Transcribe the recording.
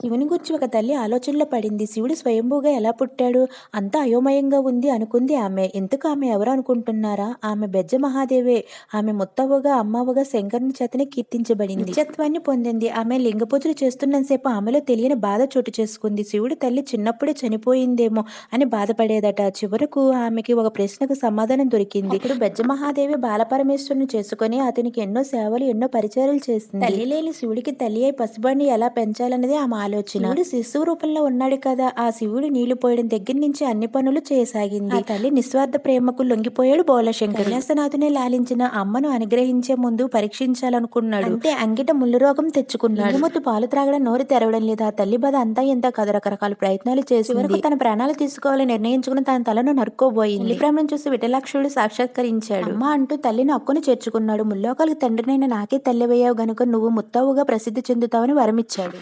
శివుని గురించి ఒక తల్లి ఆలోచనలో పడింది. శివుడు స్వయంభూగా ఎలా పుట్టాడు? అంతా అయోమయంగా ఉంది అనుకుంది ఆమె. ఇంతకు ఆమె ఎవరు అనుకుంటున్నారా? ఆమె బెజ్జ మహాదేవే. ఆమె ముత్తవ్వగా, అమ్మవ్వగా శంకరుని చేతనే కీర్తించబడింది. నిత్యత్వాన్ని పొందింది. ఆమె లింగ పూజలు చేస్తున్నంతసేపు ఆమెలో తెలియని బాధ చోటు చేసుకుంది. శివుడి తల్లి చిన్నప్పుడే చనిపోయిందేమో అని బాధపడేదట. చివరకు ఆమెకి ఒక ప్రశ్నకు సమాధానం దొరికింది. అప్పుడు బెజ్జ మహాదేవి బాలపరమేశ్వరుని చేసుకుని అతనికి ఎన్నో సేవలు, ఎన్నో పరిచయాలు చేసింది. తల్లి లేని శివుడికి తల్లి అయి పసివాడిని ఎలా పెంచాలన్నదే ఆమె ఆలోచన. శివుడు శిశువు రూపంలో ఉన్నాడు కదా, ఆ శివుడు నీళ్లు పోయడం దగ్గర నుంచి అన్ని పనులు చేయసాగింది. ఆ తల్లి నిస్వార్థ ప్రేమకు లొంగిపోయాడు బోళశంకరుడు. కైలాసనాథునే లాలించిన అమ్మను అనుగ్రహించే ముందు పరీక్షించాలనుకున్నాడు. అంటే అంగిట ముళ్ళు రోగం తెచ్చుకున్నాడు. లింగమొద్దు పాలు త్రాగడం నోరు తెరవడం లేదు. ఆ తల్లి బాధ అంతా ఎంత కాదు, రకరకాల ప్రయత్నాలు చేసి చివరకు తన ప్రాణాలు తీసుకోవాలని నిర్ణయించుకుని తన తలను నరుక్కోబోయింది. తల్లి ప్రేమను చూసి విఠలాక్షుడు సాక్షాత్కరించాడు. అమ్మ అంటూ తల్లిని హక్కుని చేర్చుకున్నాడు. ముల్లోకాలకు తండ్రినైన నాకే తల్లివయ్యావు గనుక నువ్వు ముత్తవుగా ప్రసిద్ధి చెందుతావని వరమిచ్చాడు.